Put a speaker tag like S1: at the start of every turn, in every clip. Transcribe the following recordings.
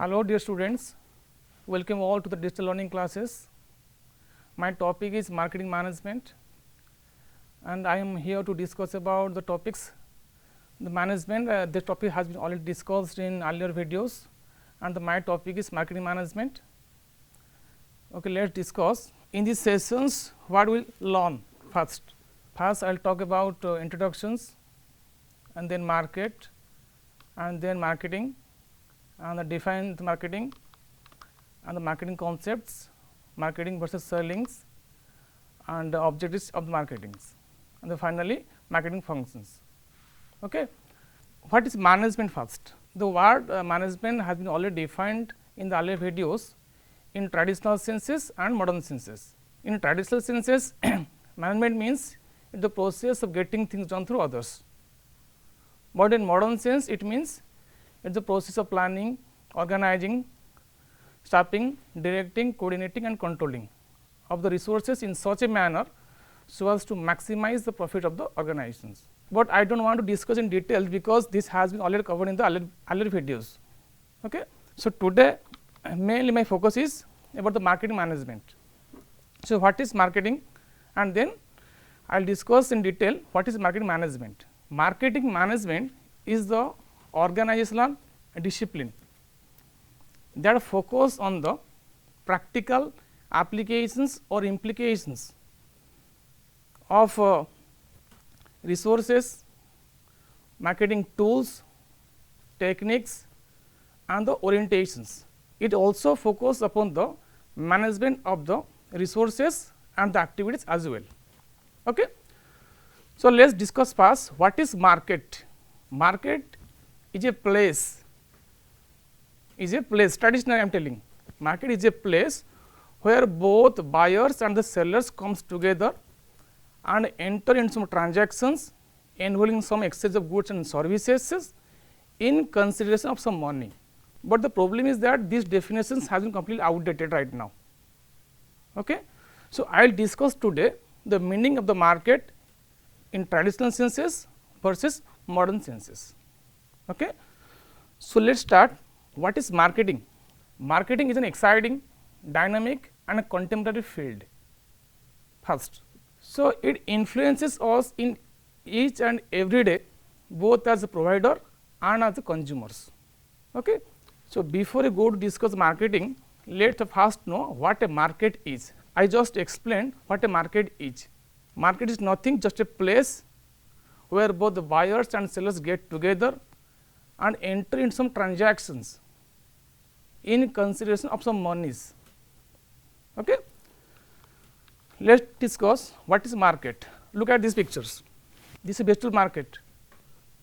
S1: Hello dear students, welcome all to the digital learning classes. My topic is marketing management and I am here to discuss about the topics. The management, this topic has been already discussed in earlier videos and my topic is marketing management. Okay, let us discuss. In these sessions, what we will learn first? First, I will talk about introductions and then market and then marketing and define the marketing and the marketing concepts, marketing versus sellings and the objectives of the marketing and then finally marketing functions. Okay. What is management first? The word management has been already defined in the earlier videos in traditional senses and modern senses. In traditional senses management means the process of getting things done through others, but in modern sense it means it is the process of planning, organizing, staffing, directing, coordinating and controlling of the resources in such a manner so as to maximize the profit of the organizations. But I do not want to discuss in detail because this has been already covered in the earlier videos. Okay. So, today mainly my focus is about the marketing management. So, what is marketing and then I will discuss in detail what is marketing management. Marketing management is the organizational discipline that focus on the practical applications or implications of resources, marketing tools, techniques and the orientations. It also focus upon the management of the resources and the activities as well. Okay. So, let us discuss first what is market. Market is a place, traditionally I am telling. Market is a place where both buyers and the sellers comes together and enter into some transactions involving some exchange of goods and services in consideration of some money. But the problem is that these definitions have been completely outdated right now. Okay. So, I will discuss today the meaning of the market in traditional senses versus modern senses. Okay. So, let us start. What is marketing? Marketing is an exciting, dynamic and a contemporary field first. So, it influences us in each and every day both as a provider and as a consumers. Okay. So, before we go to discuss marketing, let us first know what a market is. I just explained what a market is. Market is nothing, just a place where both the buyers and sellers get together and enter in some transactions in consideration of some monies. Okay. Let us discuss what is market. Look at these pictures. This is virtual market.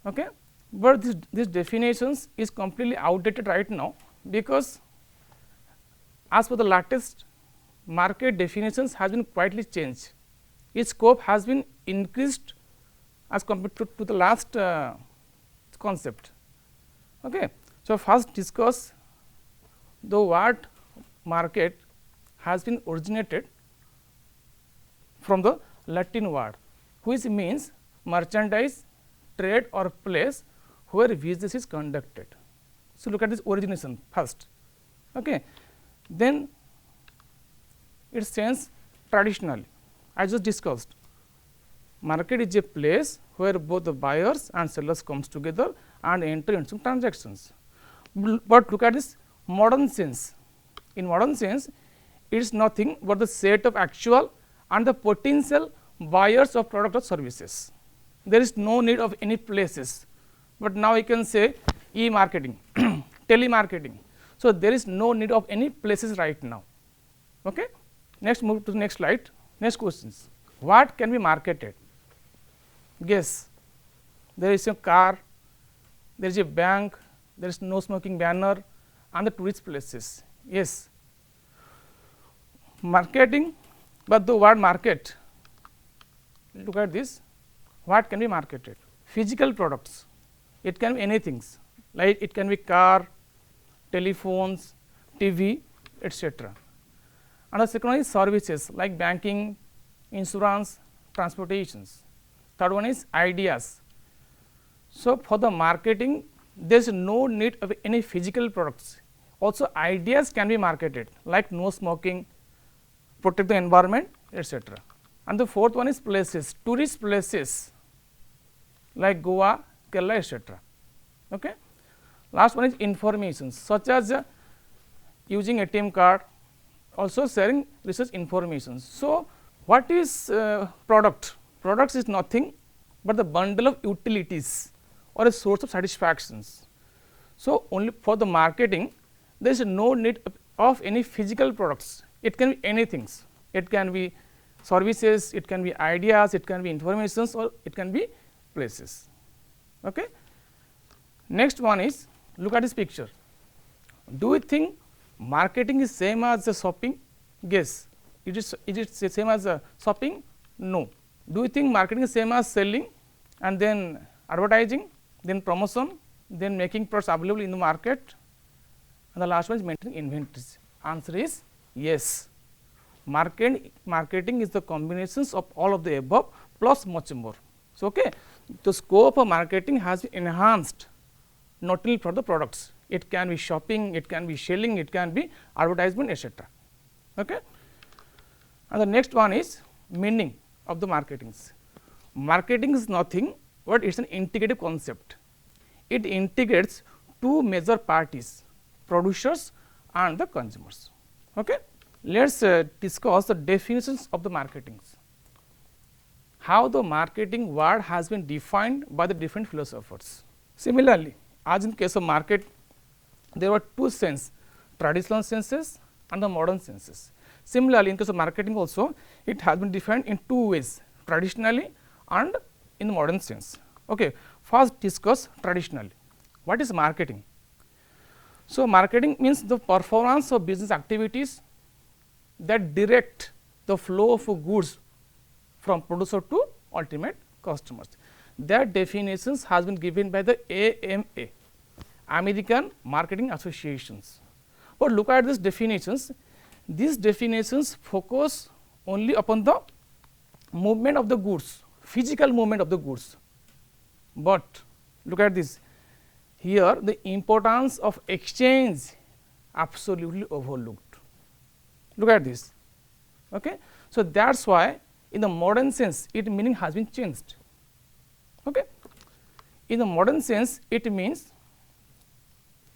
S1: Okay. But this definitions is completely outdated right now because as per the latest market definitions has been quietly changed. Its scope has been increased as compared to the last concept. Okay. So, first discuss the word market has been originated from the Latin word which means merchandise, trade or place where business is conducted. So, look at this origination first. Okay. Then its sense traditionally I just discussed. Market is a place where both the buyers and sellers comes together and enter into some transactions. But look at this modern sense. In modern sense, it is nothing but the set of actual and the potential buyers of product or services. There is no need of any places, but now I can say e-marketing, telemarketing. So, there is no need of any places right now. Okay. Next, move to the next slide. Next questions. What can be marketed? Guess. There is a car, there is a bank, there is no smoking banner and the tourist places. Yes. Marketing, but the word market, look at this. What can be marketed? Physical products. It can be anything like it can be car, telephones, TV, etc. And the second one is services like banking, insurance, transportations. Third one is ideas. So, for the marketing there is no need of any physical products, Also ideas can be marketed like no smoking, protect the environment, etc. And the fourth one is places, tourist places like Goa, Kerala, etc. Okay. Last one is information such as using ATM card, also sharing research information. So, what is product? Products is nothing but the bundle of utilities or a source of satisfactions. So, only for the marketing there is no need of any physical products, it can be anything, it can be services, it can be ideas, it can be informations, or it can be places. Okay. Next one is, look at this picture. Do you think marketing is same as the shopping? Guess, is it same as shopping? No. Do you think marketing is same as selling and then advertising, then promotion, then making products available in the market, and the last one is maintaining inventories? Answer is yes. Marketing is the combinations of all of the above plus much more. So, okay, the scope of marketing has been enhanced not only for the products, it can be shopping, it can be selling, it can be advertisement, etc. Okay. And the next one is meaning of the marketings. Marketing is nothing but it is an integrative concept. It integrates two major parties, producers and the consumers. Okay. Let us discuss the definitions of the marketings. How the marketing word has been defined by the different philosophers. Similarly, as in case of market, there were two senses, traditional senses and the modern senses. Similarly, in case of marketing also, it has been defined in two ways, traditionally and in the modern sense. Okay. First discuss traditionally. What is marketing? So, marketing means the performance of business activities that direct the flow of goods from producer to ultimate customers. Their definitions has been given by the AMA, American Marketing Associations. But look at these definitions focus only upon the movement of the goods, physical movement of the goods. But look at this, here the importance of exchange absolutely overlooked. Look at this. Okay. So, that is why in the modern sense its meaning has been changed. Okay. In the modern sense it means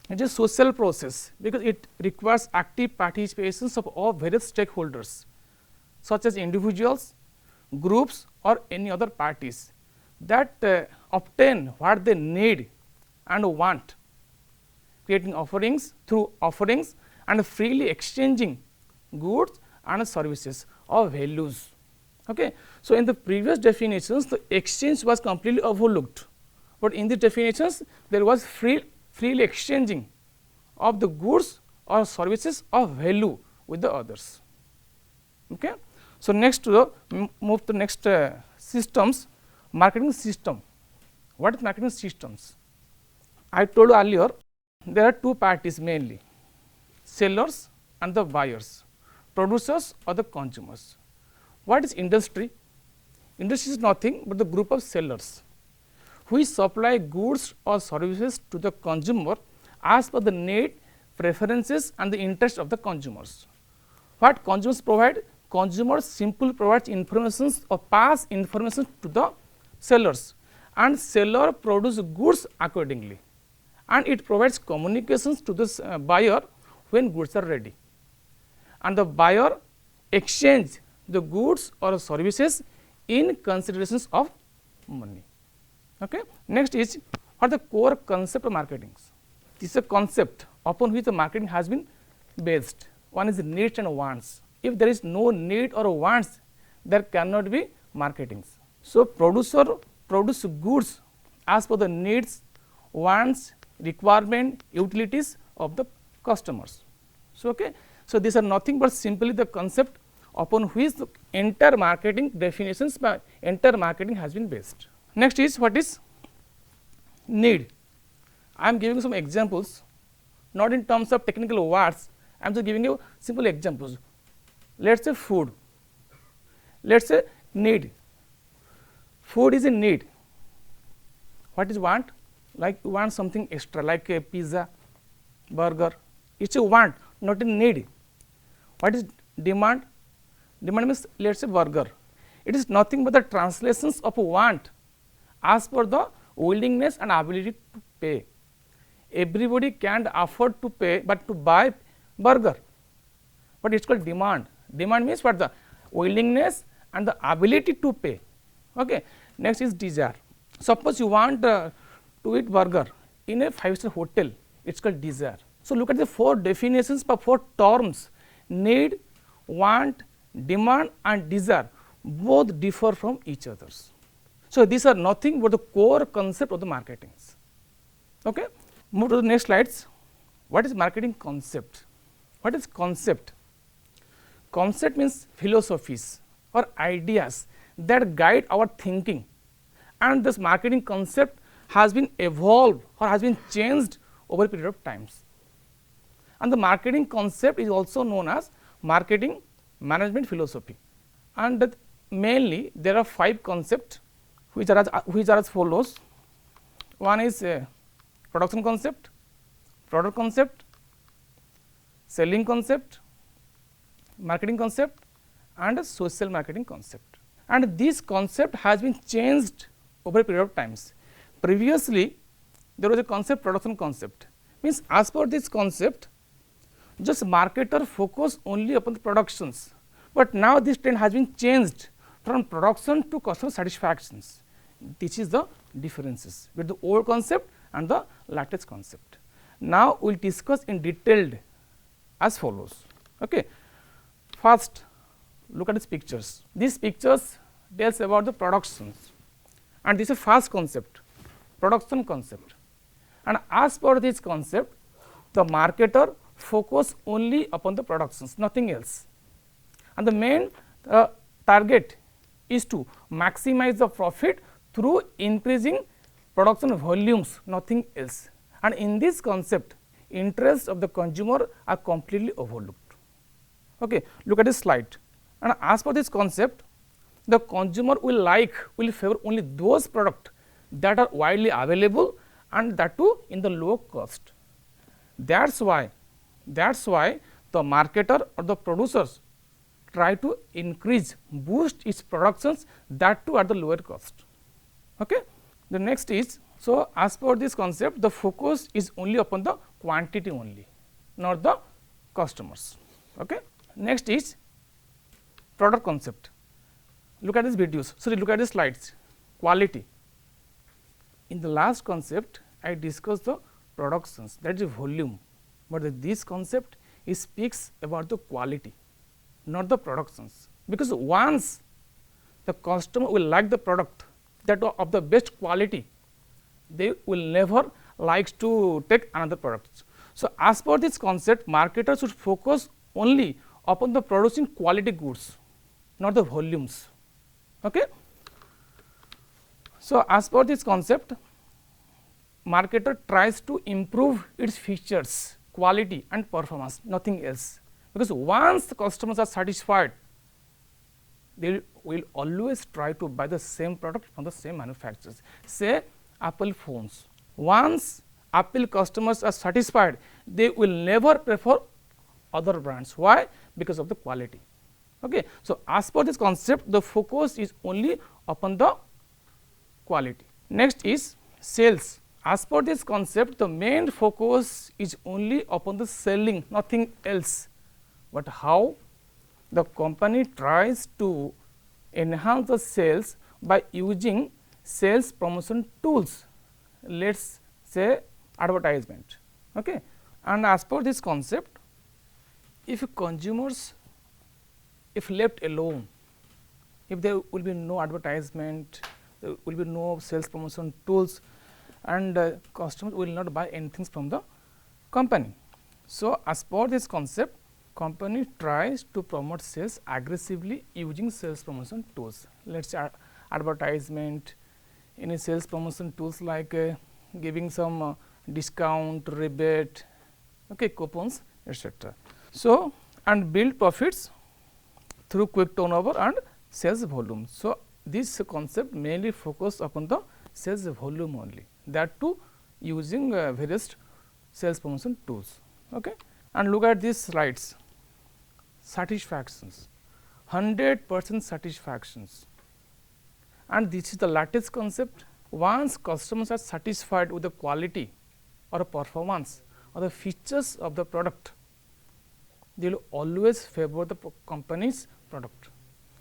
S1: it is a social process, because it requires active participation of all various stakeholders such as individuals, groups or any other parties that obtain what they need and want, creating offerings through offerings and freely exchanging goods and services or values. Okay. So, in the previous definitions the exchange was completely overlooked, but in the definitions there was freely exchanging of the goods or services of value with the others. Okay. So, next to the move to next systems, marketing system. What is marketing systems? I told you earlier there are two parties mainly, sellers and the buyers, producers or the consumers. What is industry? Industry is nothing but the group of sellers which supply goods or services to the consumer as per the need, preferences and the interest of the consumers. What consumers provide? Consumers simply provides information or pass information to the sellers, and seller produce goods accordingly, and it provides communications to the buyer when goods are ready, and the buyer exchange the goods or services in considerations of money. Okay. Next is what the core concept of marketing. This is a concept upon which the marketing has been based. One is needs and wants. If there is no need or wants, there cannot be marketing. So, producer produce goods as per the needs, wants, requirement, utilities of the customers. So, okay. So, these are nothing but simply the concept upon which the entire marketing definitions by entire marketing has been based. Next is what is need. I am giving some examples, not in terms of technical words, I am just giving you simple examples. Let us say food, let us say need. Food is a need. What is want? Like you want something extra like a pizza, burger, It's a want, not a need. What is demand? Demand means, let us say burger. It is nothing but the translations of want as per the willingness and ability to pay. Everybody can't afford to pay, but to buy burger, but it's called demand. Demand means what? The willingness and the ability to pay. Okay. Next is desire. Suppose you want to eat burger in a 5-star hotel, it's called desire. So look at the 4 definitions for 4 terms: need, want, demand and desire. Both differ from each others. So these are nothing but the core concept of the marketing. Okay. Move to the next slides. What is marketing concept? What is concept? Concept means philosophies or ideas that guide our thinking, and this marketing concept has been evolved or has been changed over a period of times. And the marketing concept is also known as marketing management philosophy. And mainly there are 5 concepts which are as follows. One is production concept, product concept, selling concept, marketing concept and a social marketing concept. And this concept has been changed over a period of times. Previously there was a concept, production concept, means as per this concept just marketer focus only upon the productions, but now this trend has been changed from production to customer satisfactions. This is the differences with the old concept and the latest concept. Now we will discuss in detailed as follows. Okay. First, look at these pictures. These pictures tells about the productions, and this is first concept, production concept. And as per this concept, the marketer focus only upon the productions, nothing else. And the main target is to maximize the profit through increasing production volumes, nothing else. And in this concept, interests of the consumer are completely overlooked. Okay. Look at this slide. And as per this concept, the consumer will favor only those products that are widely available and that too in the low cost. That's why the marketer or the producers try to boost its productions, that too at the lower cost. Okay. The next is, so as per this concept, the focus is only upon the quantity only, not the customers. Okay. Next is product concept. Look at these videos. Sorry, look at the slides. Quality. In the last concept, I discussed the productions, that is volume, but this concept speaks about the quality, not the productions. Because once the customer will like the product that are of the best quality, they will never like to take another product. So as per this concept, marketers should focus only upon the producing quality goods, not the volumes. Okay. So as per this concept, marketer tries to improve its features, quality and performance, nothing else. Because once the customers are satisfied, they will always try to buy the same product from the same manufacturers. Say Apple phones, once Apple customers are satisfied, they will never prefer other brands. Why? Because of the quality. Okay. So as per this concept, the focus is only upon the quality. Next is sales. As per this concept, the main focus is only upon the selling, nothing else. But how? The company tries to enhance the sales by using sales promotion tools, let us say advertisement. Okay. And as per this concept, if consumers, if left alone, if there will be no advertisement, there will be no sales promotion tools, and customers will not buy anything from the company. So as per this concept, company tries to promote sales aggressively using sales promotion tools. Let us say advertisement, any sales promotion tools like giving some discount, rebate, okay, coupons, etc. So and build profits through quick turnover and sales volume. So this concept mainly focus upon the sales volume only, that too using various sales promotion tools. Okay. And look at these slides, satisfactions, 100% satisfactions, and this is the latest concept. Once customers are satisfied with the quality or the performance or the features of the product, they will always favor the company's product.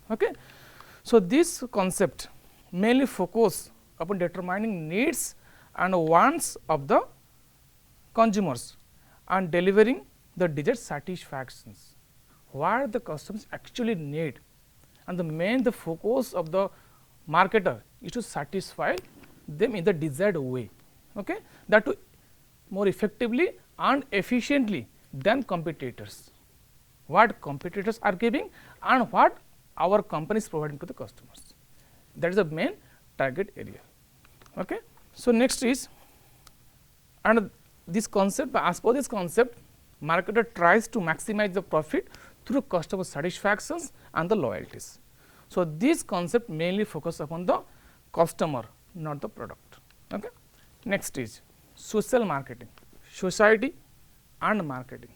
S1: Okay. So, this concept mainly focus upon determining needs and wants of the consumers and delivering the desired satisfactions, what the customers actually need, and the focus of the marketer is to satisfy them in the desired way. Okay? That to more effectively and efficiently than competitors, what competitors are giving and what our company is providing to the customers. That is the main target area. Okay. So, next is, and this concept, as per this concept, marketer tries to maximize the profit through customer satisfactions and the loyalties. So, this concept mainly focus upon the customer, not the product. Okay. Next is social marketing, society and marketing,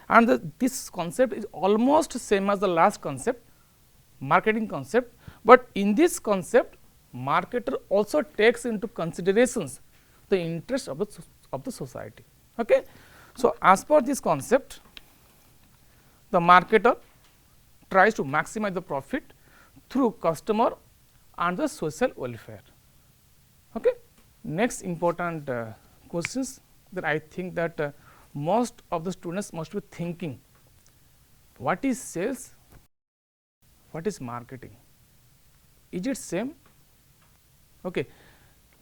S1: and this concept is almost same as the last concept, marketing concept, but in this concept marketer also takes into considerations the interest of the society. Okay. So, as per this concept, the marketer tries to maximize the profit through customer and the social welfare. Okay. Next important questions that I think that most of the students must be thinking, what is sales, what is marketing, is it same? Okay.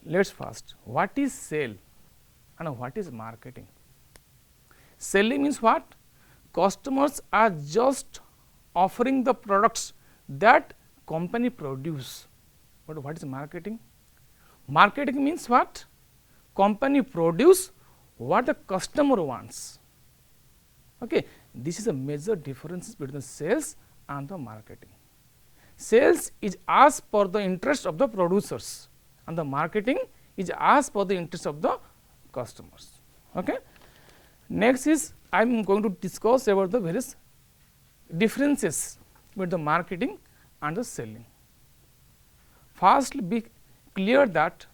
S1: Let us first, what is sale and what is marketing? Selling means what? Customers are just offering the products that company produce. But what is marketing? Marketing means what? Company produce what the customer wants. Okay. This is a major difference between the sales and the marketing. Sales is as per the interest of the producers and the marketing is as per the interest of the customers. Okay. Next is, I am going to discuss about the various differences between the marketing and the selling. First, be clear that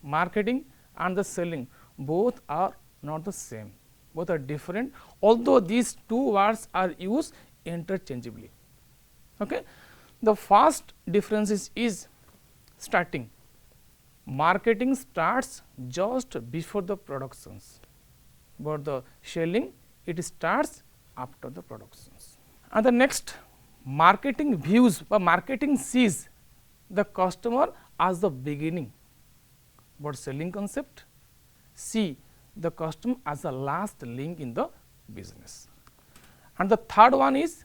S1: marketing and the selling both are not the same, both are different, although these two words are used interchangeably. Okay. The first difference is starting. Marketing starts just before the productions, but the selling it starts after the productions. And the next, marketing views or marketing sees the customer as the beginning, but selling concept see the customer as the last link in the business. And the third one is,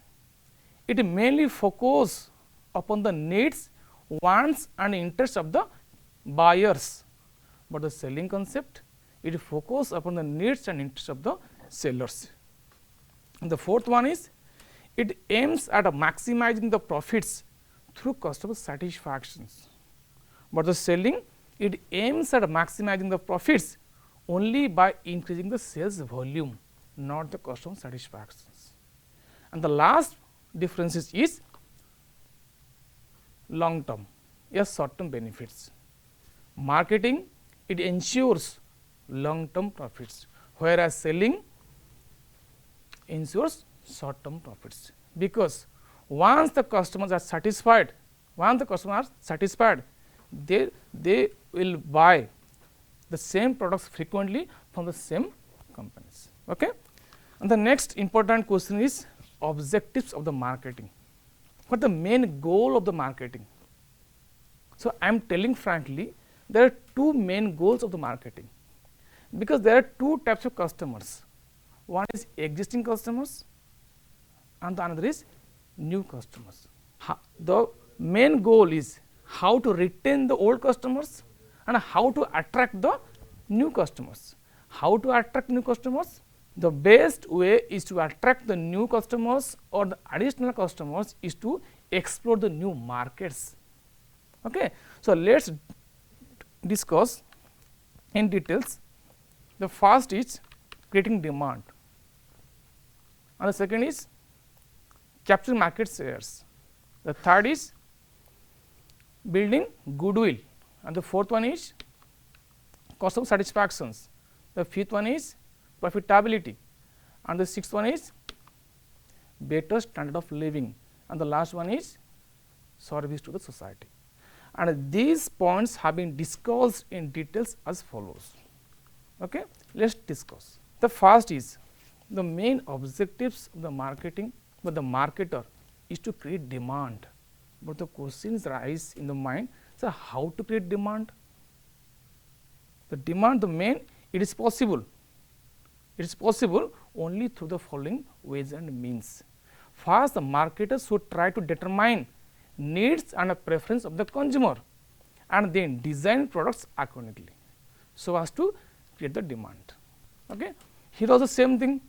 S1: it mainly focus upon the needs, wants and interests of the buyers, but the selling concept it focus upon the needs and interests of the sellers. And the fourth one is, it aims at maximizing the profits through customer satisfactions, but the selling it aims at maximizing the profits only by increasing the sales volume, not the customer satisfactions. And the last difference is long term, yes, short term benefits. Marketing it ensures long term profits, whereas selling ensures short term profits, because once the customers are satisfied, they will buy the same products frequently from the same companies. Okay. And the next important question is objectives of the marketing. What the main goal of the marketing? So, I am telling frankly, there are two main goals of the marketing, because there are two types of customers. One is existing customers and the another is new customers. The main goal is how to retain the old customers and how to attract the new customers. How to attract new customers? The best way is to attract the new customers or the additional customers is to explore the new markets. Okay. So, let us discuss in details. The first is creating demand. and the second is capture market shares. The third is building goodwill, and the fourth one is customer satisfactions. The fifth one is profitability, and the sixth one is better standard of living, and the last one is service to the society. And these points have been discussed in details as follows. Okay, let's discuss. The first is the main objectives of the marketing, but the marketer is to create demand. But the questions rise in the mind, so how to create demand? The demand, the main, it is possible. It is possible only through the following ways and means. First, the marketers should try to determine needs and a preference of the consumer, and then design products accordingly, so as to create the demand. Okay. Here also same thing,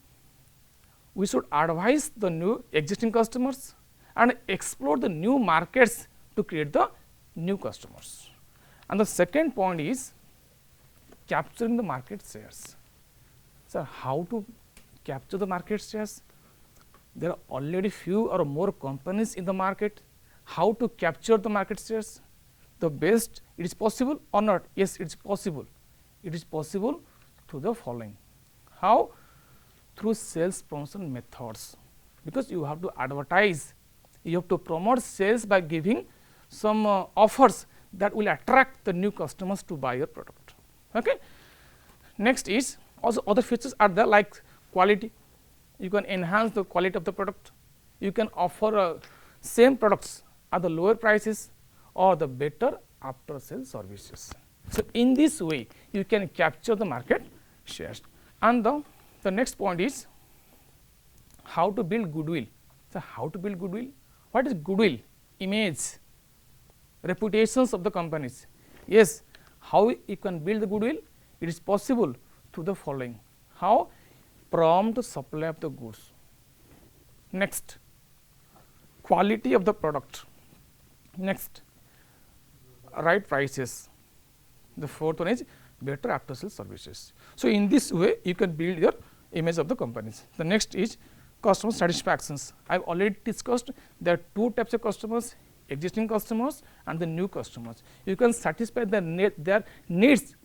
S1: we should advise the new existing customers and explore the new markets to create the new customers. And the second point is capturing the market shares. So, how to capture the market shares? There are already few or more companies in the market. How to capture the market shares? The best, it is possible or not? Yes, it is possible. It is possible through the following. How? Through sales promotion methods, because you have to advertise, you have to promote sales by giving some offers that will attract the new customers to buy your product. Okay. Next is also other features are there, like quality. You can enhance the quality of the product. You can offer same products at the lower prices or the better after sales services. So, in this way you can capture the market shares. And the next point is how to build goodwill. So, how to build goodwill? What is goodwill? Image, reputations of the companies. Yes, how you can build the goodwill? It is possible through the following. How? Prompt supply of the goods. Next, quality of the product. Next, right prices. The fourth one is better after sales services. So, in this way you can build your image of the companies. The next is customer satisfactions. I have already discussed there are two types of customers, existing customers and the new customers. You can satisfy their needs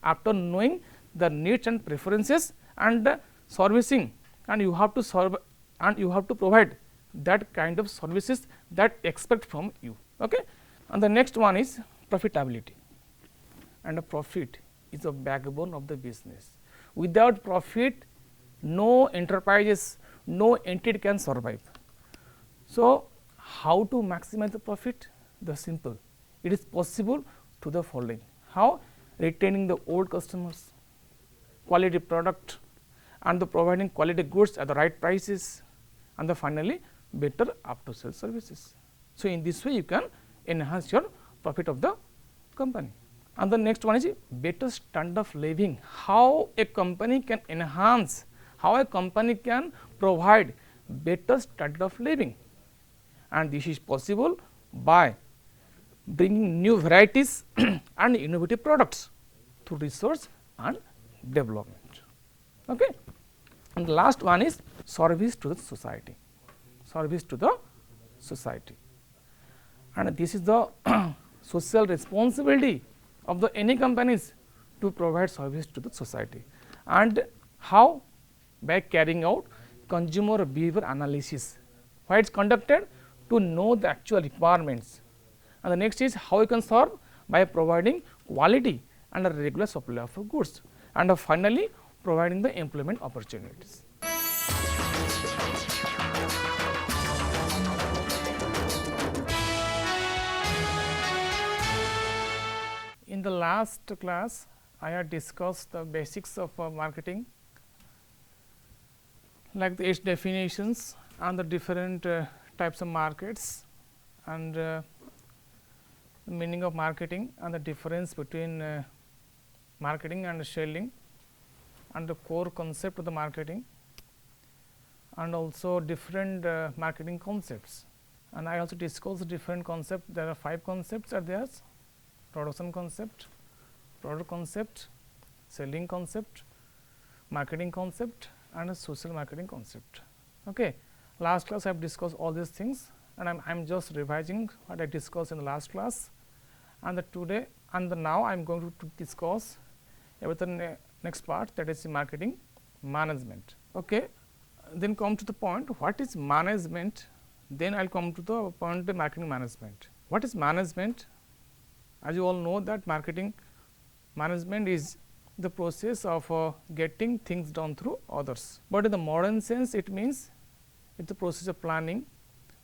S1: after knowing the needs and preferences and servicing, and you have to serve and you have to provide that kind of services that expect from you. Okay. And the next one is profitability, and a profit is the backbone of the business. Without profit, no enterprises, no entity can survive. So, how to maximize the profit? The simple, it is possible to the following. How? Retaining the old customers, quality product, and the providing quality goods at the right prices, and the finally better after sales services. So, in this way you can enhance your profit of the company. And the next one is better standard of living. How a company can enhance, how a company can provide better standard of living, and this is possible by bringing new varieties and innovative products through research and development. Okay. And the last one is service to the society. Service to the society, and this is the social responsibility of the any companies to provide service to the society. And how? By carrying out consumer behavior analysis. Why it is conducted? To know the actual requirements. And the next is how you can serve? By providing quality and a regular supply of goods, and finally providing the employment opportunities. In the last class, I had discussed the basics of marketing, like its definitions and the different types of markets, and the meaning of marketing and the difference between marketing and selling, and the core concept of the marketing, and also different marketing concepts. And I also discussed different concepts. There are 5 concepts are there: production concept, product concept, selling concept, marketing concept, and a social marketing concept. Okay. Last class I have discussed all these things, and I am just revising what I discussed in the last class, and today and now I am going to discuss about the next part, that is marketing management. Okay. Then come to the point, what is management? Then I will come to the point of marketing management. What is management? As you all know that marketing management is the process of getting things done through others, but in the modern sense it means it is the process of planning,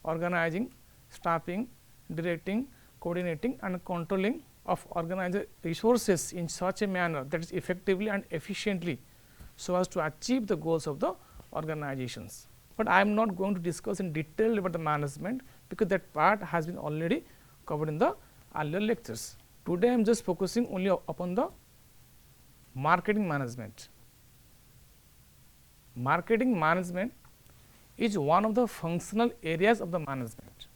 S1: organizing, staffing, directing, coordinating and controlling of organized resources in such a manner that is effectively and efficiently so as to achieve the goals of the organizations. But I am not going to discuss in detail about the management, because that part has been already covered in the earlier lectures. Today I am just focusing only upon the marketing management. Marketing management is one of the functional areas of the management.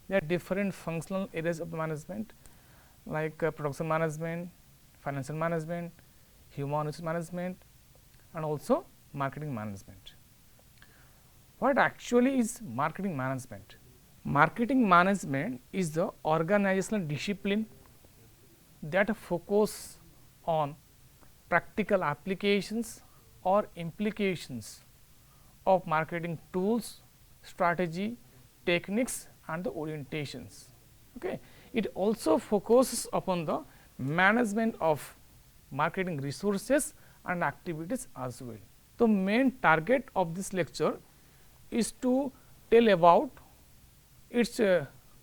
S1: There are different functional areas of the management, like production management, financial management, human resource management and also marketing management. What actually is marketing management? Marketing management is the organizational discipline that focus on practical applications or implications of marketing tools, strategy, techniques and the orientations. Okay. It also focuses upon the management of marketing resources and activities as well. The main target of this lecture is to tell about its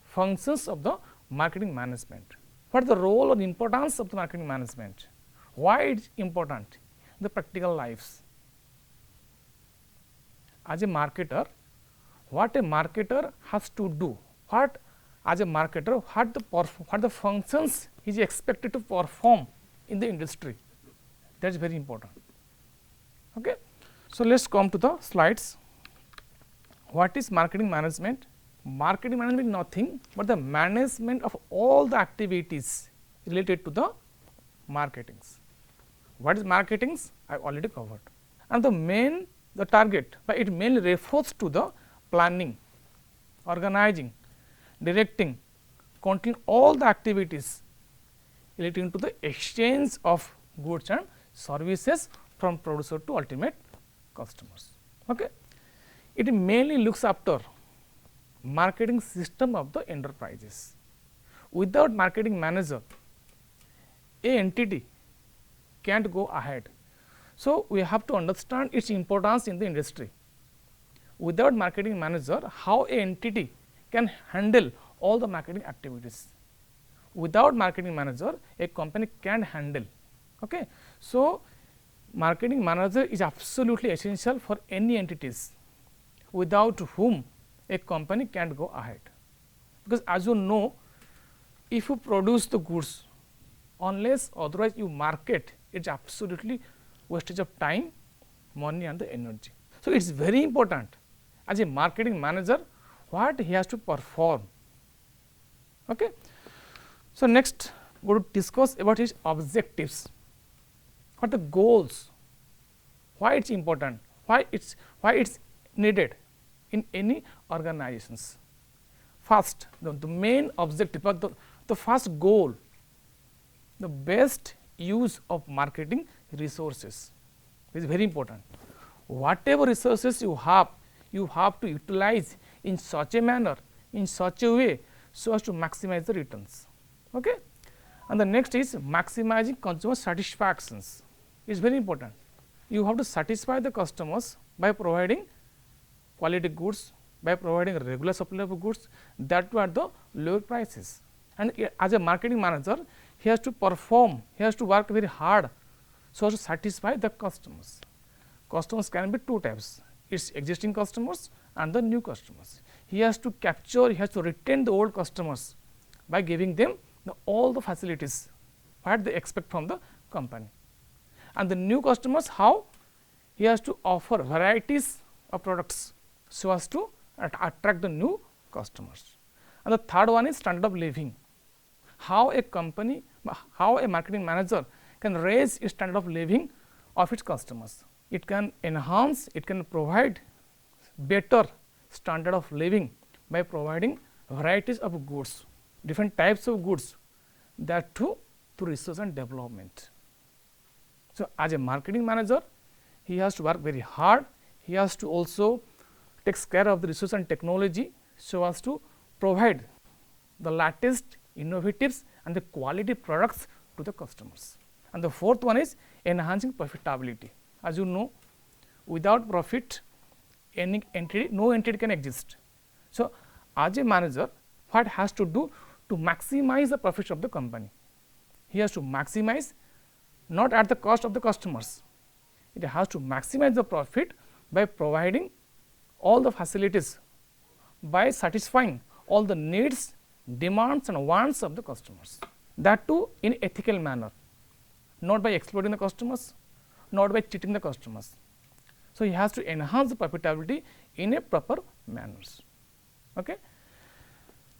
S1: functions of the marketing management. What is the role or importance of the marketing management? Why it is important in the practical lives? As a marketer, what a marketer has to do, what as a marketer, what the functions he is expected to perform in the industry, that is very important. Okay. So, let us come to the slides. What is marketing management? Marketing management is nothing but the management of all the activities related to the marketings. What is marketings? I have already covered. And the target, but it mainly refers to the planning, organizing, directing, controlling all the activities relating to the exchange of goods and services from producer to ultimate customers. Okay. It mainly looks after marketing system of the enterprises. Without marketing manager, a entity can't go ahead. So, we have to understand its importance in the industry. Without marketing manager, how a entity can handle all the marketing activities? Without marketing manager, a company can't handle. Okay. So, marketing manager is absolutely essential for any entities, without whom a company can't go ahead. Because as you know, if you produce the goods, unless otherwise you market, it is absolutely wastage of time, money and the energy. So, it is very important as a marketing manager what he has to perform. Okay. So, next we will discuss about his objectives, what the goals, why it is important, why it is needed in any organizations. First, the main objective, but the first goal, the best use of marketing resources is very important. Whatever resources you have to utilize in such a manner, in such a way, so as to maximize the returns. Okay. And the next is maximizing consumer satisfactions, is very important. You have to satisfy the customers by providing quality goods, by providing a regular supply of goods, that too at the lower prices. And as a marketing manager, he has to perform, he has to work very hard so as to satisfy the customers. Customers can be two types, its existing customers and the new customers. He has to capture, he has to retain the old customers by giving them all the facilities what they expect from the company. And the new customers, how? He has to offer varieties of products so as to attract the new customers. And the third one is standard of living. How a company, how a marketing manager can raise its standard of living of its customers. It can enhance, it can provide better standard of living by providing varieties of goods, different types of goods, that too through research and development. So, as a marketing manager, he has to work very hard, he has to also takes care of the research and technology, so as to provide the latest innovatives and the quality products to the customers. And the fourth one is enhancing profitability. As you know, without profit, no entity can exist. So, as a manager, what has to do to maximize the profits of the company? He has to maximize, not at the cost of the customers. It has to maximize the profit by providing all the facilities, by satisfying all the needs, demands and wants of the customers, that too in ethical manner, not by exploiting the customers, not by cheating the customers. So, he has to enhance the profitability in a proper manners. Okay.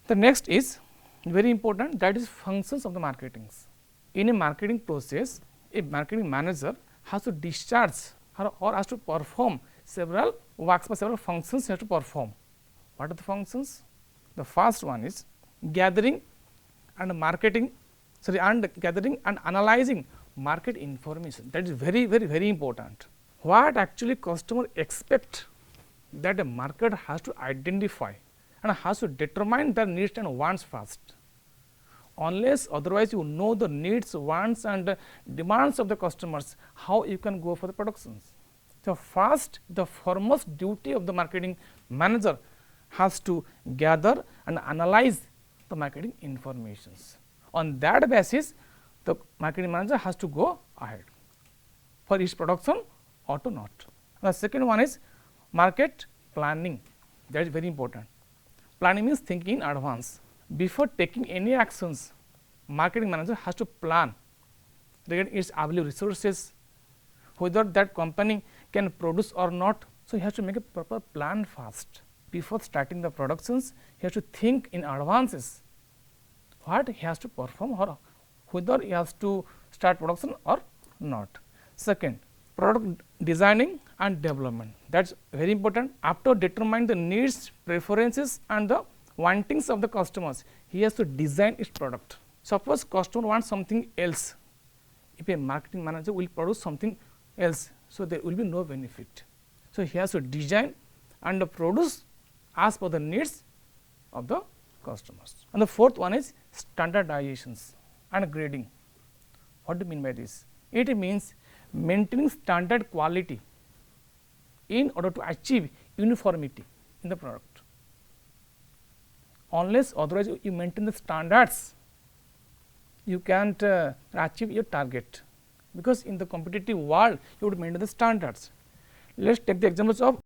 S1: The next is very important, that is functions of the marketing. In a marketing process, a marketing manager has to discharge or has to perform several works by several functions he has to perform. What are the functions? The first one is gathering and marketing, gathering and analyzing market information. That is very important. What actually customer expect, that a market has to identify and has to determine their needs and wants first. Unless otherwise you know the needs, wants and demands of the customers, how you can go for the productions. So, first the foremost duty of the marketing manager has to gather and analyze the marketing informations. On that basis, the marketing manager has to go ahead for each production or to not. The second one is market planning, that is very important. Planning means thinking in advance. Before taking any actions, marketing manager has to plan regarding its available resources, whether that company can produce or not. So, he has to make a proper plan first. Before starting the productions, he has to think in advances what he has to perform or whether he has to start production or not. Second, product designing and development, that is very important. After determining the needs, preferences and the wantings of the customers, he has to design its product. Suppose customer wants something else, if a marketing manager will produce something else, so there will be no benefit. So, he has to design and produce as per the needs of the customers. And the fourth one is standardizations and grading. What do you mean by this? It means maintaining standard quality in order to achieve uniformity in the product. Unless otherwise you maintain the standards, you can't achieve your target, because in the competitive world you would maintain the standards. Let us take the examples of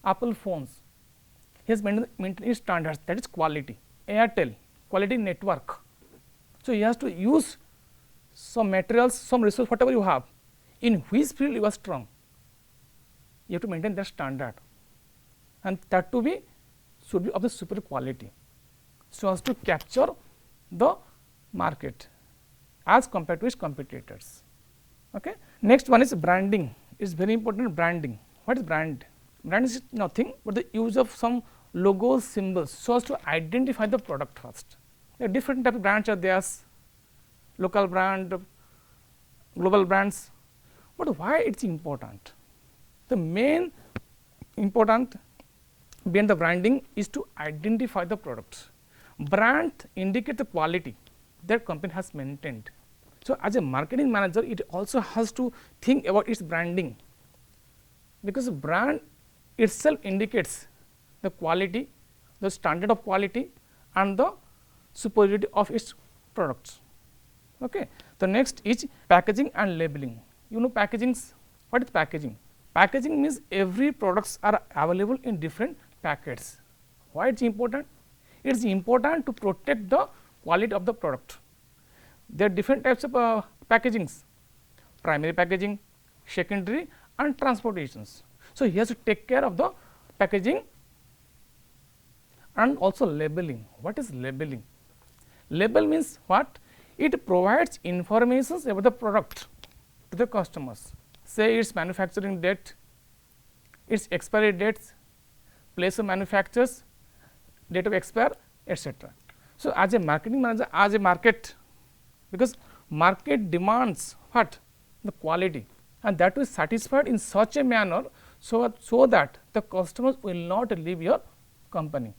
S1: Apple phones. He has maintained standards, that is quality. Airtel, quality network. So, he has to use some materials, some resource, whatever you have, in which field you are strong, you have to maintain that standard, and that to be should be of the superior quality, so as to capture the market as compared to its competitors. Okay. Next one is branding. It is very important, branding. What is brand? Brand is nothing but the use of some logos, symbols, so as to identify the product first. There are different types of brands are there, local brand, global brands, but why it is important? The main important behind the branding is to identify the products. Brand indicate the quality that company has maintained. So, as a marketing manager, it also has to think about its branding, because brand itself indicates the quality, the standard of quality and the superiority of its products. Okay. The next is packaging and labeling. You know packagings. What is packaging? Packaging means every products are available in different packets. Why it is important? It is important to protect the quality of the product. There are different types of packagings: primary packaging, secondary and transportations. So, he has to take care of the packaging and also labeling. What is labeling? Label means what? It provides information about the product to the customers, say its manufacturing date, its expiry dates, place of manufactures, date of expire, etc. So, as a marketing manager, as a market, because market demands what? The quality, and that is satisfied in such a manner, so that the customers will not leave your company.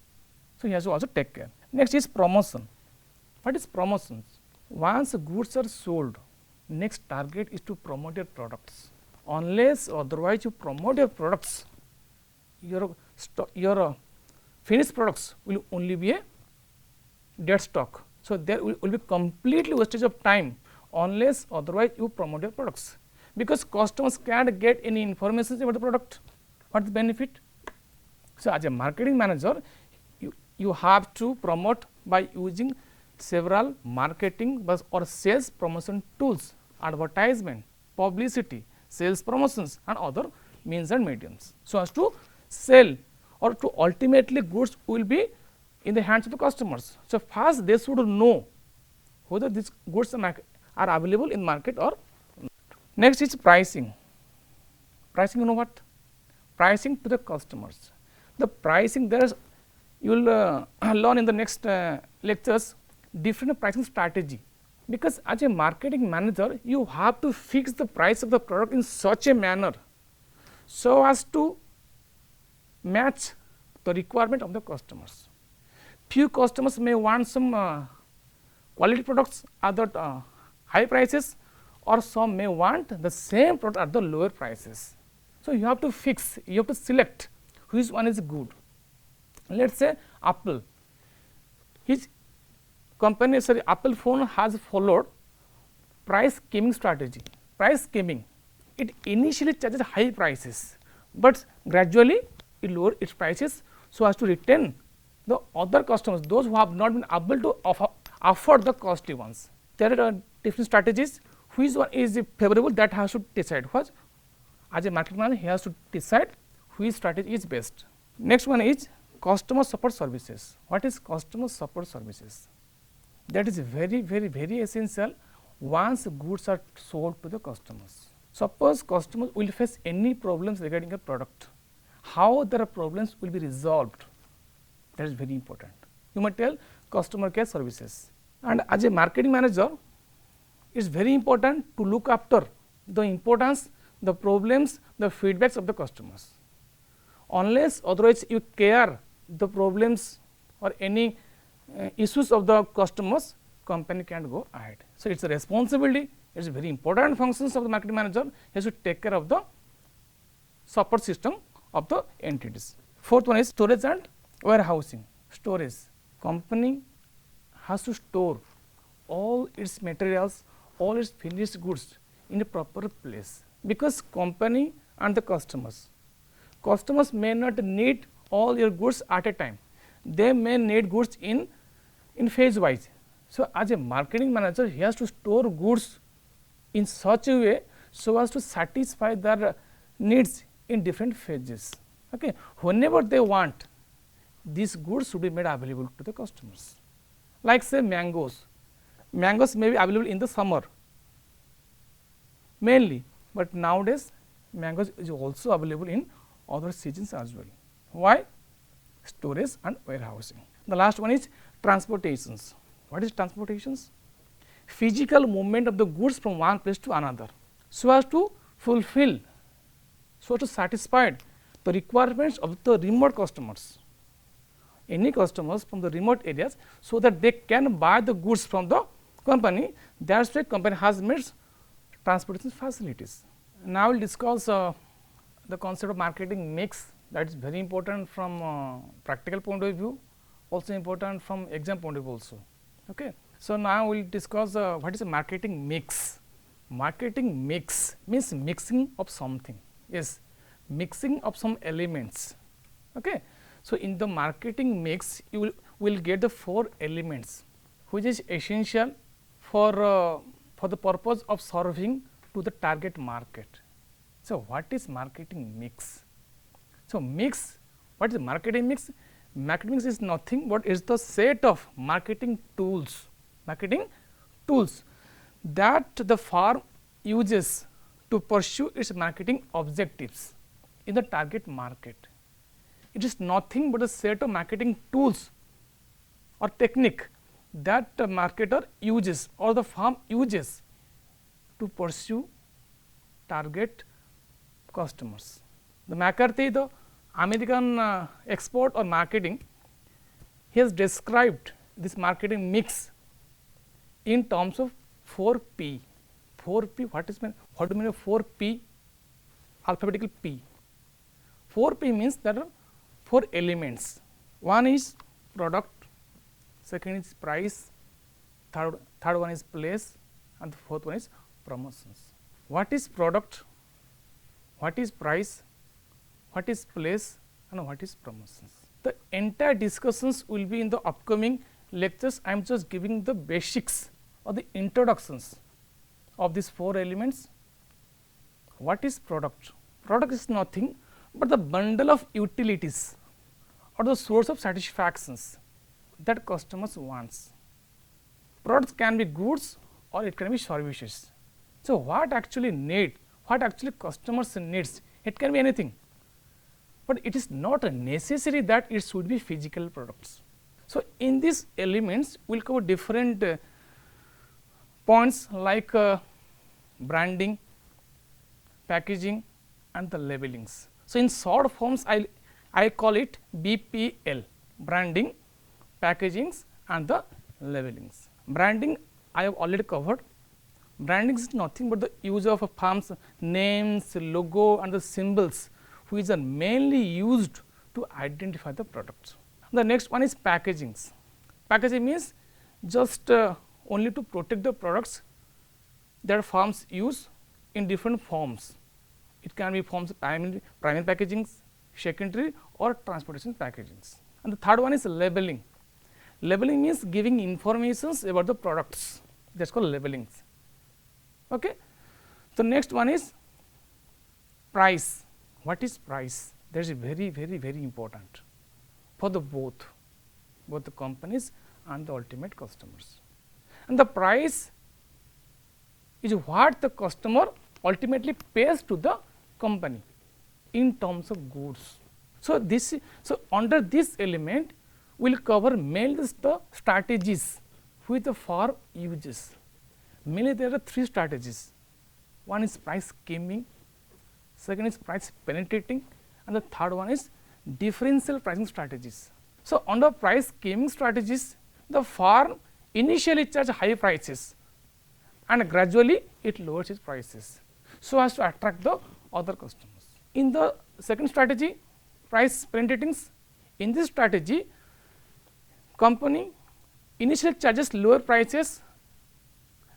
S1: So, he has to also take care. Next is promotion. What is promotions? Once goods are sold, next target is to promote your products. Unless otherwise you promote your products, your finished products will only be a dead stock. So, there will be completely wastage of time unless otherwise you promote your products, because customers can't get any information about the product. What is the benefit? So, as a marketing manager, you have to promote by using several marketing or sales promotion tools, advertisement, publicity, sales promotions and other means and mediums. So, as to sell or to ultimately goods will be in the hands of the customers. So, first they should know whether these goods are available in market or not. Next is pricing. Pricing, you know what? Pricing to the customers. The pricing, there is, you will learn in the next lectures different pricing strategy, because as a marketing manager you have to fix the price of the product in such a manner so as to match the requirement of the customers. Few customers may want some quality products at the high prices, or some may want the same product at the lower prices. So, you have to fix, you have to select which one is good. Let us say Apple, his company, sorry, Apple phone has followed price skimming strategy. Price skimming, it initially charges high prices, but gradually it lowers its prices so as to retain the other customers, those who have not been able to afford the costly ones. There are different strategies. Which one is favorable, that has to decide. What? As a marketing manager, he has to decide which strategy is best. Next one is customer support services. What is customer support services? That is very essential once goods are sold to the customers. Suppose customers will face any problems regarding a product, how their problems will be resolved, that is very important. You might tell customer care services. And as a marketing manager, it is very important to look after the importance, the problems, the feedbacks of the customers. Unless otherwise you care the problems or any issues of the customers, company can't go ahead. So, it is a responsibility, it is a very important functions of the marketing manager. He has to take care of the support system of the entities. Fourth one is storage and warehousing. Storage, company has to store all its materials, all its finished goods in a proper place, because company and the customers may not need all your goods at a time, they may need goods in phase wise. So, as a marketing manager, he has to store goods in such a way so as to satisfy their needs in different phases. Okay. Whenever they want, these goods should be made available to the customers. Like say mangoes may be available in the summer mainly, but nowadays mangoes is also available in other seasons as well. Why? Storage and warehousing. The last one is transportations. What is transportations? Physical movement of the goods from one place to another, so as to fulfill, so to satisfy the requirements of the remote customers, any customers from the remote areas, so that they can buy the goods from the company. That is why company has made transportation facilities. Now, we will discuss the concept of marketing mix, that is very important from practical point of view, also important from exam point of view also. Okay. So, now we will discuss what is a marketing mix. Marketing mix means mixing of something, yes, mixing of some elements. Okay. So, in the marketing mix, you will get the 4 elements which is essential for the purpose of serving to the target market. So, what is marketing mix? So, mix, what is marketing mix? Marketing mix is nothing but is the set of marketing tools that the firm uses to pursue its marketing objectives in the target market. It is nothing but a set of marketing tools or technique that the marketer uses or the firm uses to pursue target customers. The McCarthy, the American expert on marketing, he has described this marketing mix in terms of 4 P. 4 P, what do you mean of 4 P? Alphabetical P. 4 P means there are 4 elements. One is product, second is price, third one is place, and the fourth one is promotions. What is product? What is price? What is place? And what is promotions? The entire discussions will be in the upcoming lectures. I am just giving the basics or the introductions of these 4 elements. What is product? Product is nothing but the bundle of utilities or the source of satisfactions that customers wants. Products can be goods or it can be services. So, what actually need, what actually customers needs, it can be anything, but it is not necessary that it should be physical products. So, in these elements we will cover different points like branding, packaging and the labelings. So, in short forms I call it BPL, branding, packagings and the labelings. Branding I have already covered. Branding is nothing but the use of a firm's names, logo and the symbols which are mainly used to identify the products. The next one is packagings. Packaging means just only to protect the products that firms use in different forms. It can be forms of primary packagings, secondary or transportation packagings. And the third one is labeling. Labeling means giving informations about the products, that is called labelings. Okay. The next one is price. What is price? That is very important for the both the companies and the ultimate customers. And the price is what the customer ultimately pays to the company in terms of goods. So, under this element we will cover mainly the strategies which the firm uses. Mainly there are 3 strategies. One is price scheming, second is price penetrating and the third one is differential pricing strategies. So, under price scheming strategies, the firm initially charge high prices and gradually it lowers its prices so as to attract the other customers. In the second strategy, price penetrating, in this strategy company initially charges lower prices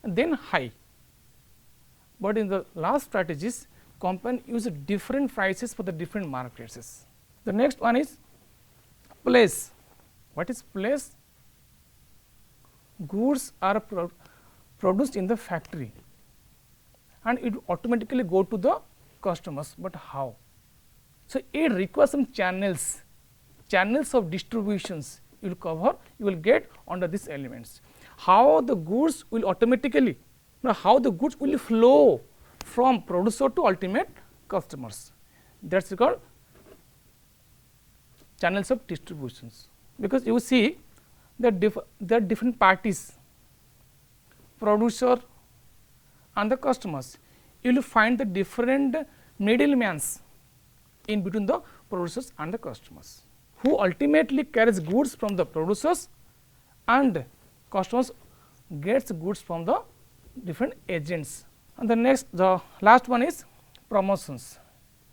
S1: and then high, but in the last strategies company use different prices for the different markets. The next one is place. What is place? Goods are produced in the factory and it automatically go to the customers, but how? So, it requires some channels of distributions you will cover, you will get under these elements. How the goods will automatically, how the goods will flow from producer to ultimate customers, that is called channels of distributions. Because you see that there are different parties, producer and the customers, you will find the different middlemans in between the producers and the customers, who ultimately carries goods from the producers and customers gets goods from the different agents. And the last one is promotions.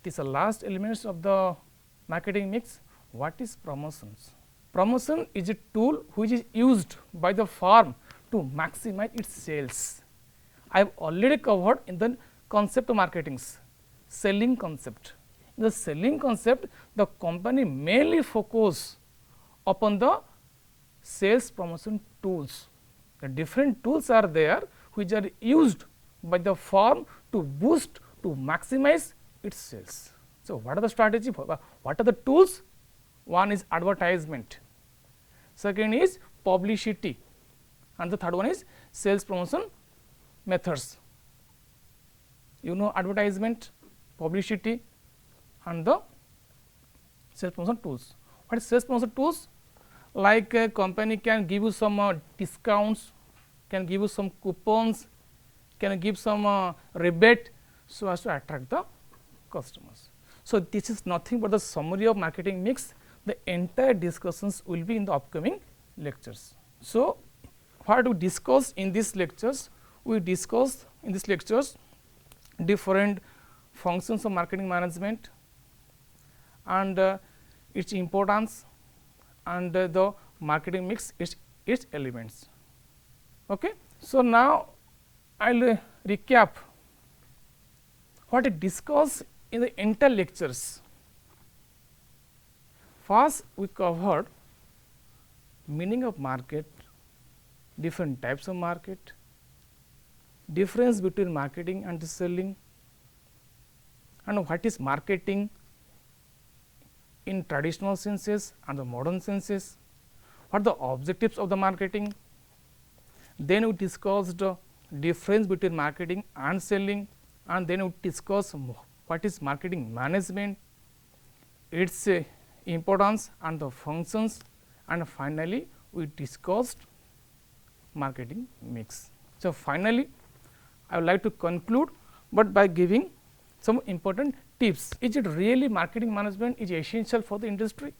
S1: It is the last elements of the marketing mix. What is promotions? Promotion is a tool which is used by the firm to maximize its sales. I have already covered in the concept of marketing, selling concept. In the selling concept, the company mainly focus upon the sales promotion tools. The different tools are there which are used by the firm to boost, to maximize its sales. So, what are the strategy? What are the tools? One is advertisement, second is publicity and the third one is sales promotion methods. You know advertisement, publicity and the sales promotion tools. What is sales promotion tools? Like a company can give you some discounts, can give you some coupons, can give some rebate, so as to attract the customers. So, this is nothing but the summary of marketing mix. The entire discussions will be in the upcoming lectures. So, what we discussed in these lectures? We discussed in these lectures different functions of marketing management and its importance and the marketing mix, its elements. Okay. So, now I will recap what I discussed in the entire lectures. First, we covered meaning of market, different types of market, difference between marketing and the selling, and what is marketing in traditional senses and the modern senses, what are the objectives of the marketing. Then we discussed difference between marketing and selling, and then we discussed what is marketing management, its importance and the functions, and finally, we discussed marketing mix. So, finally, I would like to conclude, but by giving some important tips. Is it really marketing management is essential for the industry?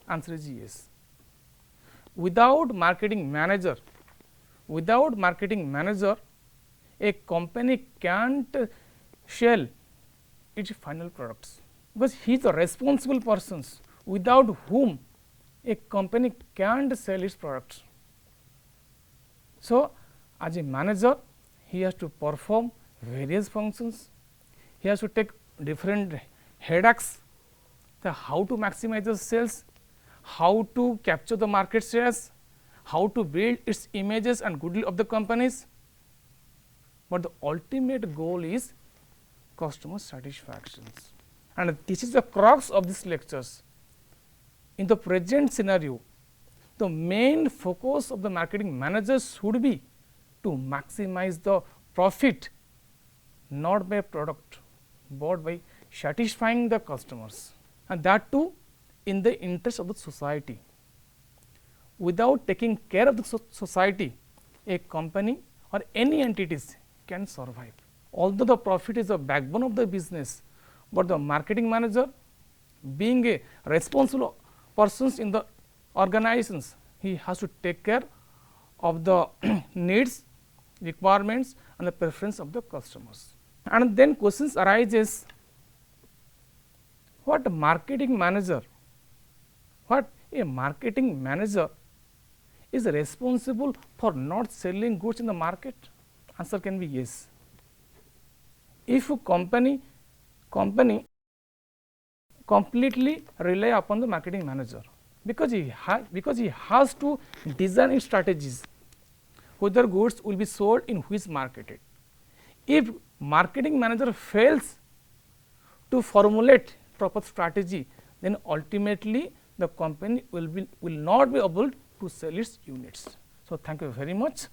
S1: Answer is yes. Without marketing manager, a company can't sell its final products, because he is the responsible persons without whom a company can't sell its products. So, as a manager, he has to perform various functions, he has to take different headaches, how to maximize the sales, how to capture the market shares, how to build its images and goodwill of the companies, but the ultimate goal is customer satisfaction. And this is the crux of these lectures. In the present scenario, the main focus of the marketing managers should be to maximize the profit, not by product, but by satisfying the customers, and that too in the interest of the society. Without taking care of the society, a company or any entities can survive. Although the profit is the backbone of the business, but the marketing manager, being a responsible person in the organizations, he has to take care of the needs, requirements and the preference of the customers. And then questions arises, what a marketing manager is responsible for not selling goods in the market? Answer can be yes. If a company completely rely upon the marketing manager, because he has to design its strategies, whether goods will be sold in which market. If marketing manager fails to formulate proper strategy, then ultimately the company will not be able to sell its units. So, thank you very much.